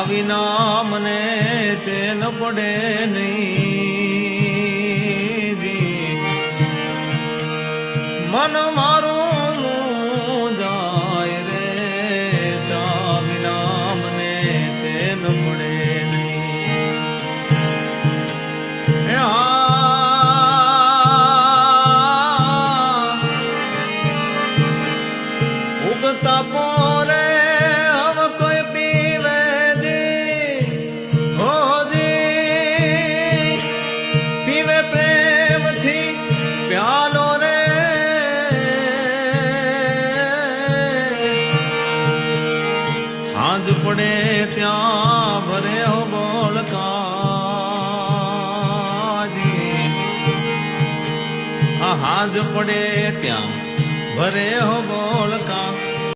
વિના મને ચેન પડે નહીં જી મન મારું જાય રે ચા વિના મને ચેન પડે નહીં ઉગતા પોરે પ્યાલો રે હાજ પડે ત્યાં ભરે હો બોલકાજી હાજ પડે ત્યાં ભરે હો બોલ